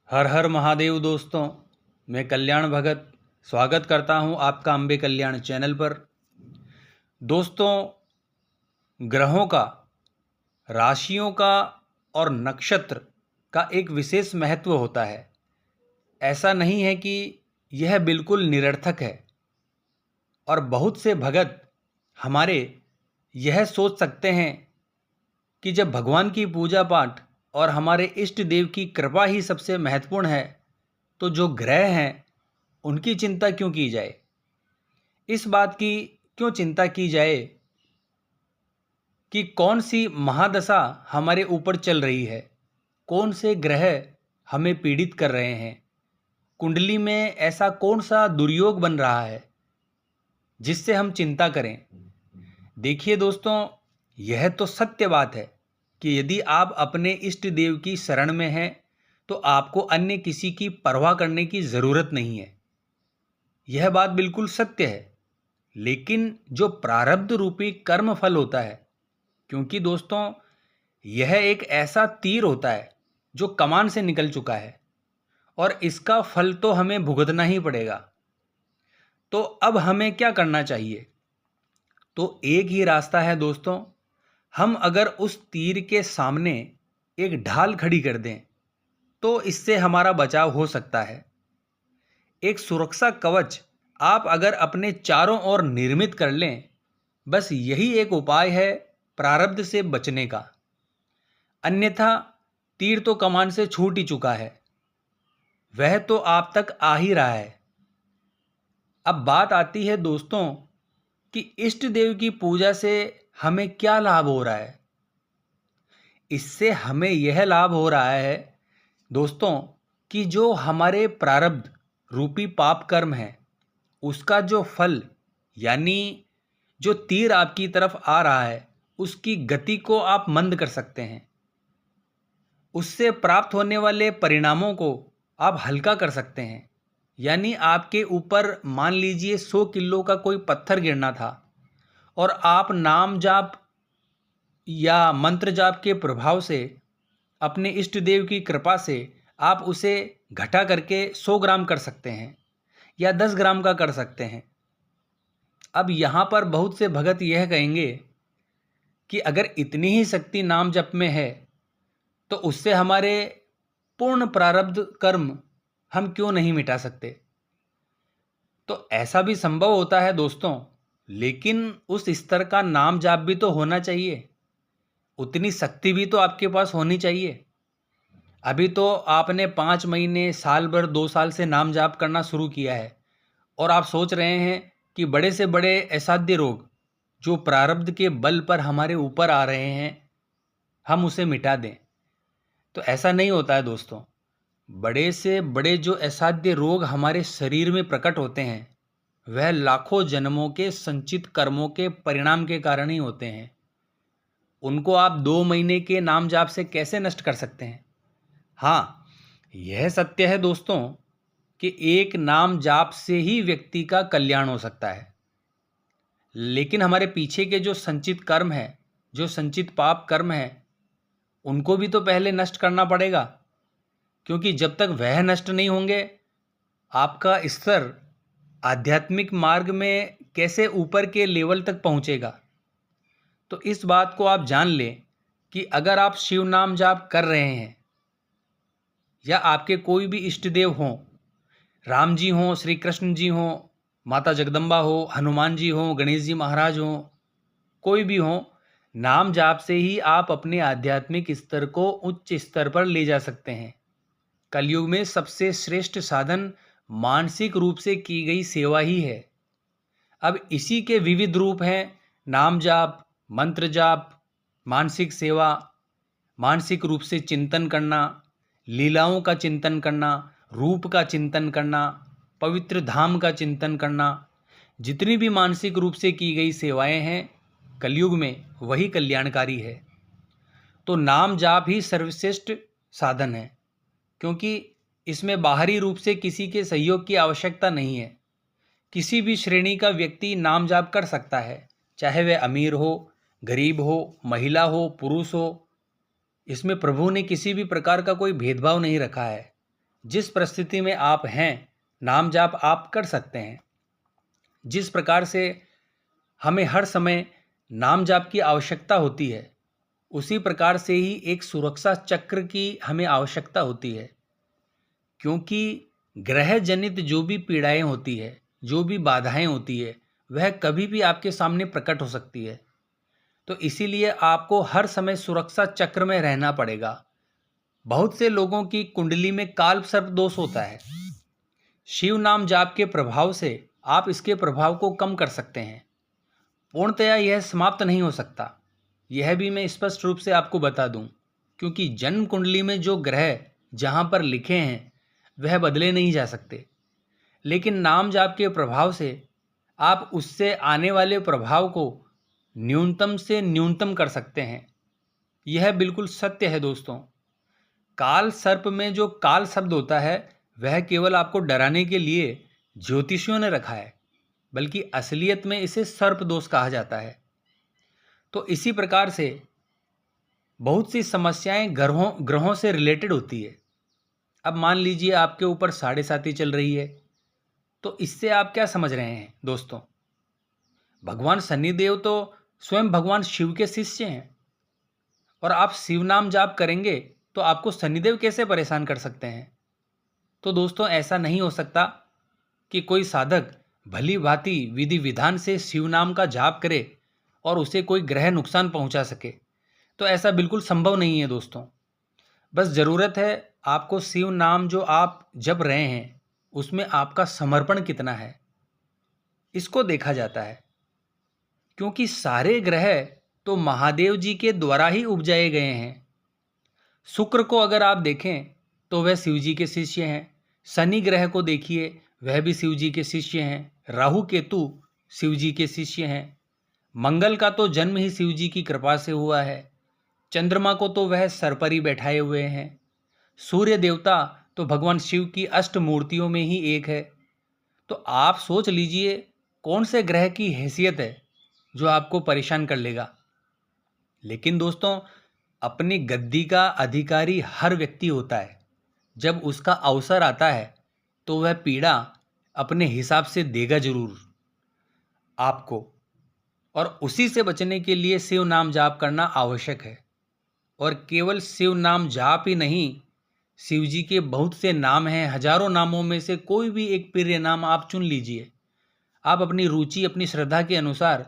हर हर महादेव दोस्तों। मैं कल्याण भगत स्वागत करता हूं आपका अम्बे कल्याण चैनल पर। दोस्तों, ग्रहों का, राशियों का और नक्षत्र का एक विशेष महत्व होता है। ऐसा नहीं है कि यह बिल्कुल निरर्थक है। और बहुत से भगत हमारे यह सोच सकते हैं कि जब भगवान की पूजा पाठ और हमारे इष्ट देव की कृपा ही सबसे महत्वपूर्ण है, तो जो ग्रह हैं उनकी चिंता क्यों की जाए। इस बात की क्यों चिंता की जाए कि कौन सी महादशा हमारे ऊपर चल रही है, कौन से ग्रह हमें पीड़ित कर रहे हैं, कुंडली में ऐसा कौन सा दुर्योग बन रहा है जिससे हम चिंता करें। देखिए दोस्तों, यह तो सत्य बात है कि यदि आप अपने इष्ट देव की शरण में हैं तो आपको अन्य किसी की परवाह करने की ज़रूरत नहीं है। यह बात बिल्कुल सत्य है। लेकिन जो प्रारब्ध रूपी कर्म फल होता है, क्योंकि दोस्तों यह एक ऐसा तीर होता है जो कमान से निकल चुका है और इसका फल तो हमें भुगतना ही पड़ेगा। तो अब हमें क्या करना चाहिए? तो एक ही रास्ता है दोस्तों। हम अगर उस तीर के सामने एक ढाल खड़ी कर दें तो इससे हमारा बचाव हो सकता है। एक सुरक्षा कवच आप अगर अपने चारों ओर निर्मित कर लें, बस यही एक उपाय है प्रारब्ध से बचने का। अन्यथा तीर तो कमान से छूट ही चुका है, वह तो आप तक आ ही रहा है। अब बात आती है दोस्तों कि इष्ट देव की पूजा से हमें क्या लाभ हो रहा है। इससे हमें यह लाभ हो रहा है दोस्तों कि जो हमारे प्रारब्ध रूपी पाप कर्म है उसका जो फल, यानी जो तीर आपकी तरफ आ रहा है, उसकी गति को आप मंद कर सकते हैं। उससे प्राप्त होने वाले परिणामों को आप हल्का कर सकते हैं। यानी आपके ऊपर मान लीजिए 100 किलो का कोई पत्थर गिरना था और आप नाम जाप या मंत्र जाप के प्रभाव से, अपने इष्ट देव की कृपा से आप उसे घटा करके 100 ग्राम कर सकते हैं या 10 ग्राम का कर सकते हैं। अब यहाँ पर बहुत से भगत यह कहेंगे कि अगर इतनी ही शक्ति नाम जप में है तो उससे हमारे पूर्ण प्रारब्ध कर्म हम क्यों नहीं मिटा सकते। तो ऐसा भी संभव होता है दोस्तों, लेकिन उस स्तर का नाम जाप भी तो होना चाहिए, उतनी शक्ति भी तो आपके पास होनी चाहिए। अभी तो आपने 5 महीने, साल भर, 2 साल से नाम जाप करना शुरू किया है और आप सोच रहे हैं कि बड़े से बड़े असाध्य रोग जो प्रारब्ध के बल पर हमारे ऊपर आ रहे हैं हम उसे मिटा दें। तो ऐसा नहीं होता है दोस्तों। बड़े से बड़े जो असाध्य रोग हमारे शरीर में प्रकट होते हैं वह लाखों जन्मों के संचित कर्मों के परिणाम के कारण ही होते हैं। उनको आप 2 महीने के नाम जाप से कैसे नष्ट कर सकते हैं। हाँ, यह सत्य है दोस्तों कि एक नाम जाप से ही व्यक्ति का कल्याण हो सकता है, लेकिन हमारे पीछे के जो संचित कर्म है, जो संचित पाप कर्म है, उनको भी तो पहले नष्ट करना पड़ेगा। क्योंकि जब तक वह नष्ट नहीं होंगे, आपका स्तर आध्यात्मिक मार्ग में कैसे ऊपर के लेवल तक पहुंचेगा। तो इस बात को आप जान लें कि अगर आप शिव नाम जाप कर रहे हैं या आपके कोई भी इष्ट देव हों, राम जी हों, श्री कृष्ण जी हों, माता जगदम्बा हो, हनुमान जी हों, गणेश जी महाराज हों, कोई भी हों, नाम जाप से ही आप अपने आध्यात्मिक स्तर को उच्च स्तर पर ले जा सकते हैं। कलयुग में सबसे श्रेष्ठ साधन मानसिक रूप से की गई सेवा ही है। अब इसी के विविध रूप हैं नाम जाप, मंत्र जाप, मानसिक सेवा, मानसिक रूप से चिंतन करना, लीलाओं का चिंतन करना, रूप का चिंतन करना, पवित्र धाम का चिंतन करना। जितनी भी मानसिक रूप से की गई सेवाएं हैं कलयुग में, वही कल्याणकारी है। तो नाम जाप ही सर्वश्रेष्ठ साधन है, क्योंकि इसमें बाहरी रूप से किसी के सहयोग की आवश्यकता नहीं है। किसी भी श्रेणी का व्यक्ति नाम जाप कर सकता है, चाहे वह अमीर हो, गरीब हो, महिला हो, पुरुष हो। इसमें प्रभु ने किसी भी प्रकार का कोई भेदभाव नहीं रखा है। जिस परिस्थिति में आप हैं, नाम जाप आप कर सकते हैं। जिस प्रकार से हमें हर समय नाम जाप की आवश्यकता होती है, उसी प्रकार से ही एक सुरक्षा चक्र की हमें आवश्यकता होती है। क्योंकि ग्रह जनित जो भी पीड़ाएं होती है, जो भी बाधाएं होती है, वह कभी भी आपके सामने प्रकट हो सकती है। तो इसीलिए आपको हर समय सुरक्षा चक्र में रहना पड़ेगा। बहुत से लोगों की कुंडली में काल सर्प दोष होता है। शिव नाम जाप के प्रभाव से आप इसके प्रभाव को कम कर सकते हैं। पूर्णतया यह समाप्त नहीं हो सकता, यह भी मैं स्पष्ट रूप से आपको बता दूं, क्योंकि जन्म कुंडली में जो ग्रह जहां पर लिखे हैं वह बदले नहीं जा सकते। लेकिन नाम जाप के प्रभाव से आप उससे आने वाले प्रभाव को न्यूनतम से न्यूनतम कर सकते हैं। यह बिल्कुल सत्य है दोस्तों। काल सर्प में जो काल शब्द होता है वह केवल आपको डराने के लिए ज्योतिषियों ने रखा है, बल्कि असलियत में इसे सर्प दोष कहा जाता है। तो इसी प्रकार से बहुत सी समस्याएं ग्रहों से रिलेटेड होती है। अब मान लीजिए आपके ऊपर 7.5 चल रही है, तो इससे आप क्या समझ रहे हैं दोस्तों? भगवान शनिदेव तो स्वयं भगवान शिव के शिष्य हैं, और आप शिव नाम जाप करेंगे तो आपको शनिदेव कैसे परेशान कर सकते हैं? तो दोस्तों, ऐसा नहीं हो सकता कि कोई साधक भली भांति विधि विधान से शिव नाम का जाप करे और उसे कोई ग्रह नुकसान पहुंचा सके। तो ऐसा बिल्कुल संभव नहीं है दोस्तों। बस ज़रूरत है आपको शिव नाम जो आप जप रहे हैं उसमें आपका समर्पण कितना है, इसको देखा जाता है। क्योंकि सारे ग्रह तो महादेव जी के द्वारा ही उपजाए गए हैं। शुक्र को अगर आप देखें तो वह शिव जी के शिष्य हैं। शनि ग्रह को देखिए, वह भी शिव जी के शिष्य हैं। राहु केतु शिव जी के शिष्य हैं। मंगल का तो जन्म ही शिव जी की कृपा से हुआ है। चंद्रमा को तो वह सर पर ही बैठाए हुए हैं। सूर्य देवता तो भगवान शिव की अष्ट मूर्तियों में ही एक है। तो आप सोच लीजिए कौन से ग्रह की हैसियत है जो आपको परेशान कर लेगा। लेकिन दोस्तों, अपनी गद्दी का अधिकारी हर व्यक्ति होता है। जब उसका अवसर आता है तो वह पीड़ा अपने हिसाब से देगा जरूर आपको, और उसी से बचने के लिए शिव नाम जाप करना आवश्यक है। और केवल शिव नाम जाप ही नहीं, शिव जी के बहुत से नाम हैं। हजारों नामों में से कोई भी एक प्रिय नाम आप चुन लीजिए। आप अपनी रुचि, अपनी श्रद्धा के अनुसार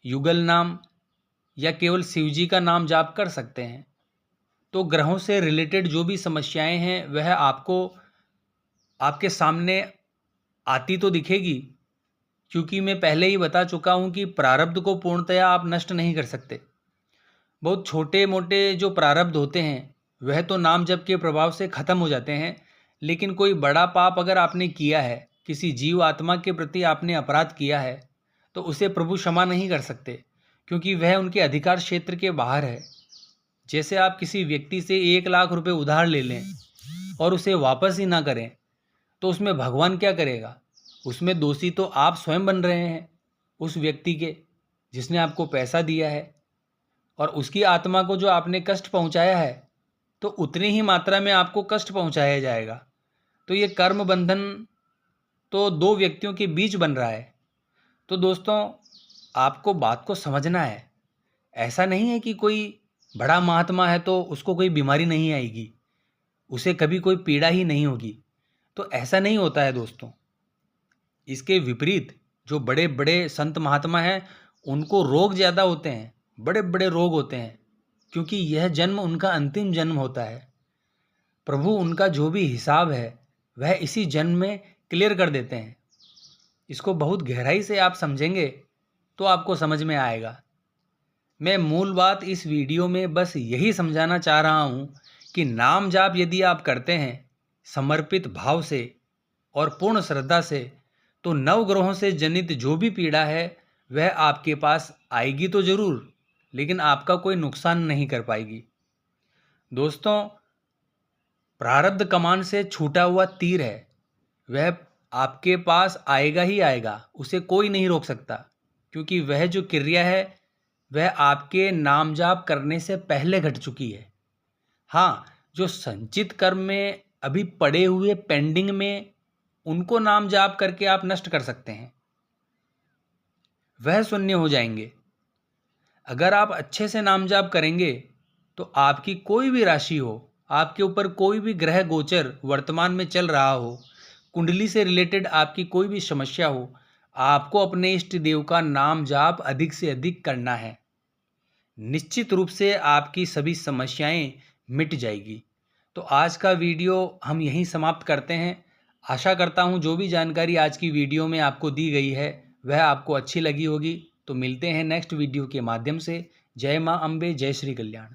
युगल नाम या केवल शिव जी का नाम जाप कर सकते हैं। तो ग्रहों से रिलेटेड जो भी समस्याएं हैं वह आपको आपके सामने आती तो दिखेगी, क्योंकि मैं पहले ही बता चुका हूं कि प्रारब्ध को पूर्णतया आप नष्ट नहीं कर सकते। बहुत छोटे मोटे जो प्रारब्ध होते हैं वह तो नाम जप के प्रभाव से खत्म हो जाते हैं। लेकिन कोई बड़ा पाप अगर आपने किया है, किसी जीव आत्मा के प्रति आपने अपराध किया है, तो उसे प्रभु क्षमा नहीं कर सकते, क्योंकि वह उनके अधिकार क्षेत्र के बाहर है। जैसे आप किसी व्यक्ति से 1 लाख रुपए उधार ले लें और उसे वापस ही ना करें, तो उसमें भगवान क्या करेगा? उसमें दोषी तो आप स्वयं बन रहे हैं, उस व्यक्ति के जिसने आपको पैसा दिया है। और उसकी आत्मा को जो आपने कष्ट पहुंचाया है, तो उतनी ही मात्रा में आपको कष्ट पहुंचाया जाएगा। तो ये कर्म बंधन तो 2 व्यक्तियों के बीच बन रहा है। तो दोस्तों, आपको बात को समझना है। ऐसा नहीं है कि कोई बड़ा महात्मा है तो उसको कोई बीमारी नहीं आएगी, उसे कभी कोई पीड़ा ही नहीं होगी। तो ऐसा नहीं होता है दोस्तों। इसके विपरीत जो बड़े बड़े संत महात्मा हैं उनको रोग ज़्यादा होते हैं, बड़े बड़े रोग होते हैं, क्योंकि यह जन्म उनका अंतिम जन्म होता है। प्रभु उनका जो भी हिसाब है वह इसी जन्म में क्लियर कर देते हैं। इसको बहुत गहराई से आप समझेंगे तो आपको समझ में आएगा। मैं मूल बात इस वीडियो में बस यही समझाना चाह रहा हूँ कि नाम जाप यदि आप करते हैं समर्पित भाव से और पूर्ण श्रद्धा से, तो नवग्रहों से जनित जो भी पीड़ा है वह आपके पास आएगी तो जरूर, लेकिन आपका कोई नुकसान नहीं कर पाएगी। दोस्तों, प्रारब्ध कमान से छूटा हुआ तीर है, वह आपके पास आएगा ही आएगा, उसे कोई नहीं रोक सकता, क्योंकि वह जो क्रिया है वह आपके नाम जाप करने से पहले घट चुकी है। हाँ, जो संचित कर्म में अभी पड़े हुए पेंडिंग में उनको नाम जाप करके आप नष्ट कर सकते हैं, वह शून्य हो जाएंगे। अगर आप अच्छे से नाम जाप करेंगे तो आपकी कोई भी राशि हो, आपके ऊपर कोई भी ग्रह गोचर वर्तमान में चल रहा हो, कुंडली से रिलेटेड आपकी कोई भी समस्या हो, आपको अपने इष्ट देव का नाम जाप अधिक से अधिक करना है। निश्चित रूप से आपकी सभी समस्याएं मिट जाएगी। तो आज का वीडियो हम यहीं समाप्त करते हैं। आशा करता हूं जो भी जानकारी आज की वीडियो में आपको दी गई है वह आपको अच्छी लगी होगी। तो मिलते हैं नेक्स्ट वीडियो के माध्यम से। जय मां अम्बे, जय श्री कल्याण।